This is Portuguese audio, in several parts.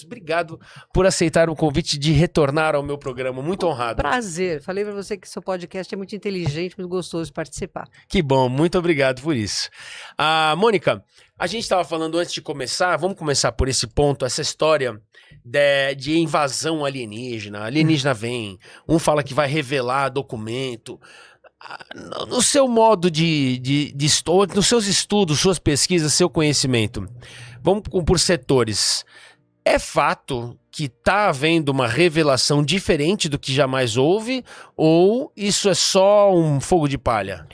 Obrigado por aceitar o convite de retornar ao meu programa. Muito honrado. Prazer. Falei para você que seu podcast é muito inteligente, muito gostoso de participar. Que bom, muito obrigado por isso. Mônica, a gente estava falando antes de começar, vamos começar por esse ponto, essa história de invasão alienígena. Alienígena vem, um fala que vai revelar documento. No seu modo de estudo, nos seus estudos, suas pesquisas, seu conhecimento, vamos por setores. É fato que está havendo uma revelação diferente do que jamais houve, ou isso é só um fogo de palha?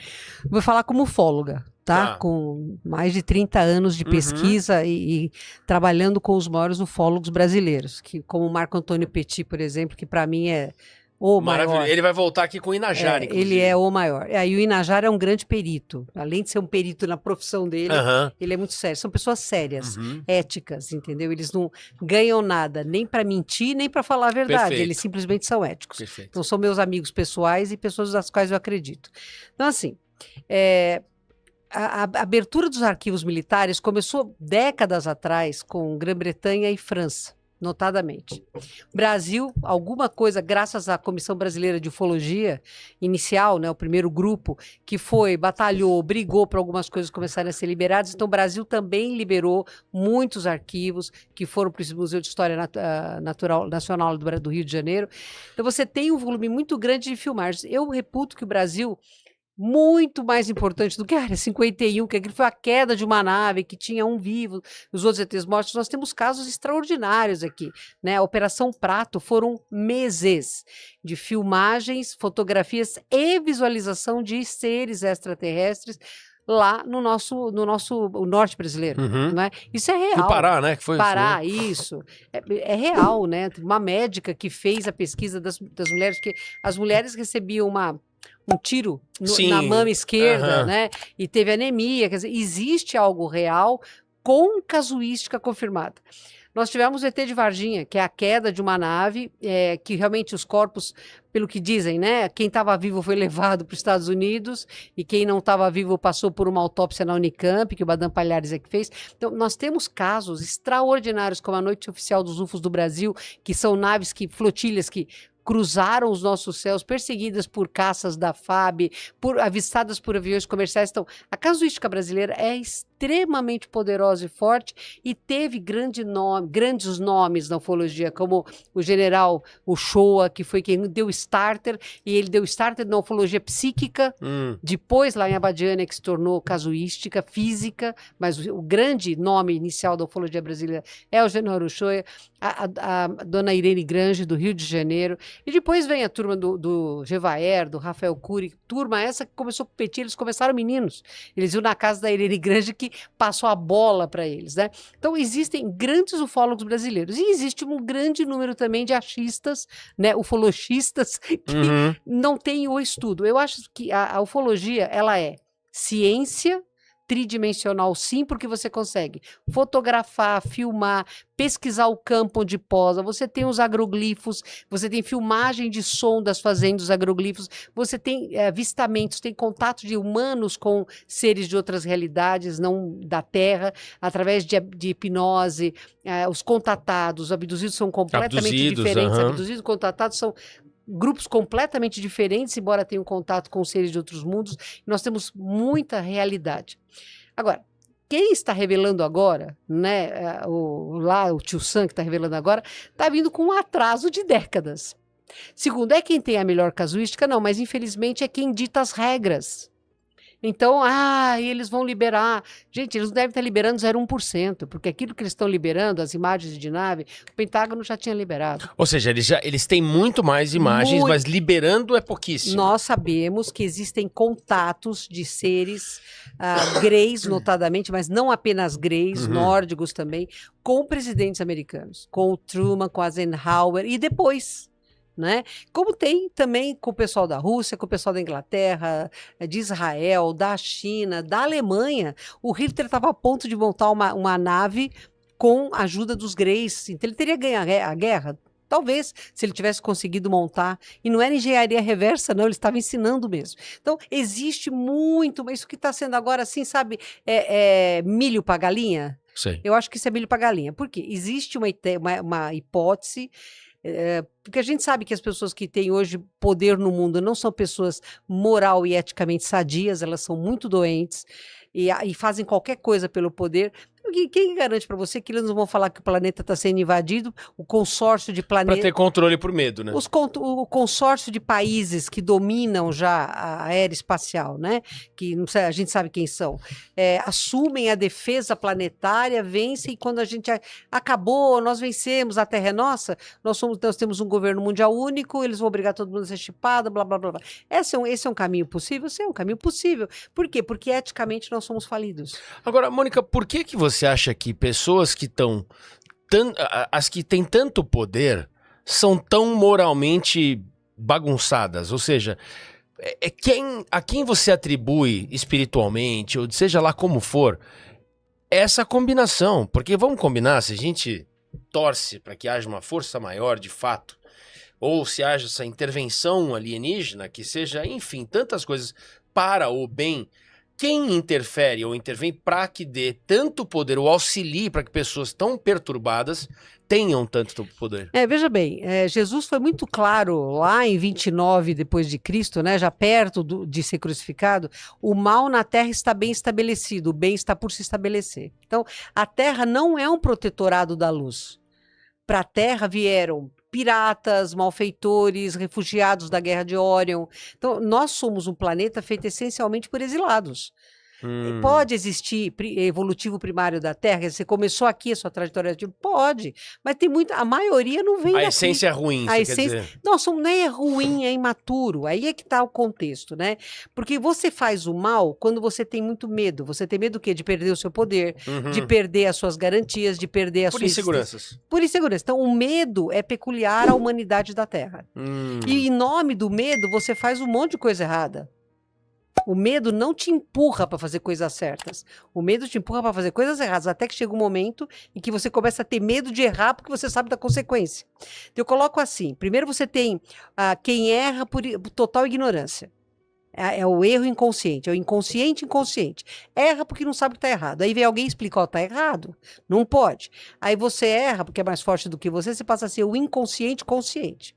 Vou falar como ufóloga, tá? Com mais de 30 anos de pesquisa e trabalhando com os maiores ufólogos brasileiros, que, como o Marco Antônio Petit, por exemplo, que para mim é o maior. Ele vai voltar aqui com o Inajara, ele é o maior. E o Inajara é um grande perito. Além de ser um perito na profissão dele, ele é muito sério. São pessoas sérias, éticas, entendeu? Eles não ganham nada nem para mentir, nem para falar a verdade. Perfeito. Eles simplesmente são éticos. Perfeito. Então são meus amigos pessoais e pessoas das quais eu acredito. Então, assim, a abertura dos arquivos militares começou décadas atrás com Grã-Bretanha e França. Notadamente. Brasil, alguma coisa, graças à Comissão Brasileira de Ufologia inicial, né, o primeiro grupo, que batalhou, brigou para algumas coisas começarem a ser liberadas. Então, o Brasil também liberou muitos arquivos que foram para o Museu de História Nacional do Rio de Janeiro. Então, você tem um volume muito grande de filmagens. Eu reputo que o Brasil, muito mais importante do que a Área 51, que aquilo foi a queda de uma nave que tinha um vivo, os outros ETs mortos. Nós temos casos extraordinários aqui, né? A Operação Prato foram meses de filmagens, fotografias e visualização de seres extraterrestres lá no nosso o norte brasileiro, né? Isso é real. No Pará, né? Que foi Pará, isso. É real, né? Uma médica que fez a pesquisa das mulheres, porque as mulheres recebiam um tiro na mama esquerda, né? E teve anemia. Quer dizer, existe algo real com casuística confirmada. Nós tivemos o ET de Varginha, que é a queda de uma nave, que realmente os corpos, pelo que dizem, né? Quem estava vivo foi levado para os Estados Unidos e quem não estava vivo passou por uma autópsia na Unicamp, que o Badam Palhares é que fez. Então, nós temos casos extraordinários, como a Noite Oficial dos UFOs do Brasil, que são flotilhas que cruzaram os nossos céus, perseguidas por caças da FAB, avistadas por aviões comerciais. Então, a brasileira é extremamente poderosa e forte e teve grandes nomes na ufologia, como o general Uchoa, que foi quem deu starter, e ele deu starter na ufologia psíquica, depois lá em Abadiânia, que se tornou casuística, física, mas o grande nome inicial da ufologia brasileira é o general Uchoa, a dona Irene Grange, do Rio de Janeiro. E depois vem a turma do Gevaer, do Rafael Cury, turma essa que começou a competir, eles começaram meninos. Eles iam na casa da Irene Grange, que passou a bola para eles, né? Então, existem grandes ufólogos brasileiros. E existe um grande número também de achistas, né, ufologistas, que não têm o estudo. Eu acho que a ufologia, ela é ciência tridimensional, sim, porque você consegue fotografar, filmar, pesquisar o campo onde posa, você tem os agroglifos, você tem filmagem de sondas fazendo os agroglifos, você tem avistamentos, tem contato de humanos com seres de outras realidades, não da Terra, através de hipnose, os contatados, os abduzidos são completamente diferentes, abduzidos e contatados são grupos completamente diferentes, embora tenham contato com seres de outros mundos. Nós temos muita realidade. Agora, quem está revelando agora, né, o Tio Sam que está revelando agora, está vindo com um atraso de décadas. Segundo, é quem tem a melhor casuística? Não, mas infelizmente é quem dita as regras. Então, eles vão liberar. Gente, eles não devem estar liberando 0,1%, porque aquilo que eles estão liberando, as imagens de nave, o Pentágono já tinha liberado. Ou seja, eles têm muito mais imagens, mas liberando é pouquíssimo. Nós sabemos que existem contatos de seres greys, notadamente, mas não apenas greys, nórdicos também, com presidentes americanos, com o Truman, com Eisenhower e depois. Né? Como tem também com o pessoal da Rússia, com o pessoal da Inglaterra, de Israel, da China, da Alemanha. O Hitler estava a ponto de montar uma nave com a ajuda dos greys. Então ele teria ganho a guerra? Talvez, se ele tivesse conseguido montar. E não era engenharia reversa, não, ele estava ensinando mesmo. Então, existe muito, mas isso que está sendo agora, assim, sabe, milho para galinha? Sei. Eu acho que isso é milho para galinha. Por quê? Existe uma hipótese, porque a gente sabe que as pessoas que têm hoje poder no mundo não são pessoas moral e eticamente sadias, elas são muito doentes e fazem qualquer coisa pelo poder. Quem garante para você que eles não vão falar que o planeta está sendo invadido, o consórcio de planetas... Para ter controle por medo, né? O consórcio de países que dominam já a era espacial, né? Que não sei, a gente sabe quem são, assumem a defesa planetária, vencem, e quando a gente acabou, nós vencemos, a Terra é nossa, nós temos um governo mundial único, eles vão obrigar todo mundo a ser chipado, blá, blá, blá, blá. Esse é um caminho possível? Sim, é um caminho possível. Por quê? Porque eticamente nós somos falidos. Agora, Mônica, por que você acha que pessoas que estão... as que têm tanto poder são tão moralmente bagunçadas? Ou seja, a quem você atribui espiritualmente, ou seja lá como for, essa combinação? Porque vamos combinar, se a gente torce para que haja uma força maior de fato, ou se haja essa intervenção alienígena, que seja, enfim, tantas coisas para o bem... Quem interfere ou intervém para que dê tanto poder ou auxilie para que pessoas tão perturbadas tenham tanto poder? Veja bem, Jesus foi muito claro lá em 29 depois de Cristo, né, já perto de ser crucificado, o mal na terra está bem estabelecido, o bem está por se estabelecer. Então, a terra não é um protetorado da luz. Para a terra vieram piratas, malfeitores, refugiados da Guerra de Órion. Então, nós somos um planeta feito essencialmente por exilados. Pode existir evolutivo primário da Terra? Você começou aqui a sua trajetória? Pode, mas tem muita. A maioria não vem daqui. A essência é ruim, a essência, quer dizer. Não, não é ruim, é imaturo. Aí é que está o contexto, né? Porque você faz o mal quando você tem muito medo. Você tem medo do quê? De perder o seu poder, de perder as suas garantias, de perder a sua inseguranças. Por insegurança. Então, o medo é peculiar à humanidade da Terra. E em nome do medo, você faz um monte de coisa errada. O medo não te empurra para fazer coisas certas. O medo te empurra para fazer coisas erradas, até que chega um momento em que você começa a ter medo de errar porque você sabe da consequência. Então, eu coloco assim, primeiro você tem quem erra por total ignorância. É o erro inconsciente, é o inconsciente inconsciente. Erra porque não sabe que está errado. Aí vem alguém e explica, está errado. Não pode. Aí você erra porque é mais forte do que você passa a ser o inconsciente consciente.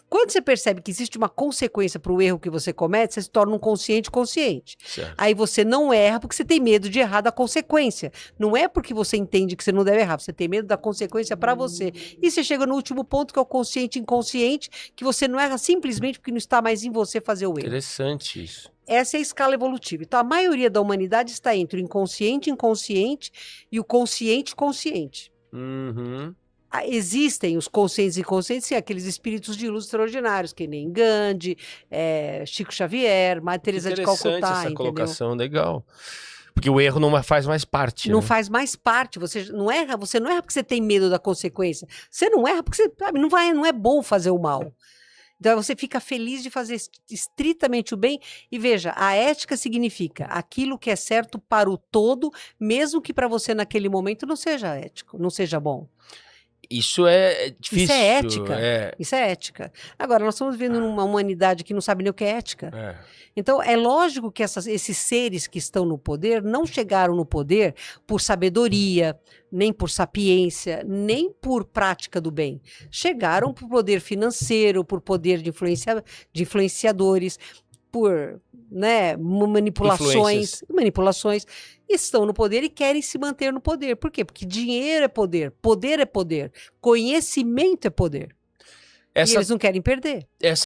Quando você percebe que existe uma consequência para o erro que você comete, você se torna um consciente consciente. Certo. Aí você não erra porque você tem medo de errar da consequência. Não é porque você entende que você não deve errar, você tem medo da consequência para você. E você chega no último ponto, que é o consciente inconsciente, que você não erra simplesmente porque não está mais em você fazer o erro. Interessante isso. Essa é a escala evolutiva. Então, a maioria da humanidade está entre o inconsciente inconsciente e o consciente consciente. Existem os conscientes e inconscientes, sim, aqueles espíritos de luz extraordinários, que nem Gandhi, Chico Xavier, Madre Teresa de Calcutá. Essa colocação, legal. Porque o erro não faz mais parte. Não né? faz mais parte. Você não erra porque você tem medo da consequência. Você não erra porque não é bom fazer o mal. Então você fica feliz de fazer estritamente o bem. E veja, a ética significa aquilo que é certo para o todo, mesmo que para você naquele momento não seja ético, não seja bom. Isso é difícil. Isso é ética. Isso é ética. Agora, nós estamos vivendo numa humanidade que não sabe nem o que é ética. Então, é lógico que esses seres que estão no poder não chegaram no poder por sabedoria, nem por sapiência, nem por prática do bem. Chegaram por poder financeiro, por poder de influenciadores, por manipulações, estão no poder e querem se manter no poder. Por quê? Porque dinheiro é poder é poder, conhecimento é poder. E eles não querem perder.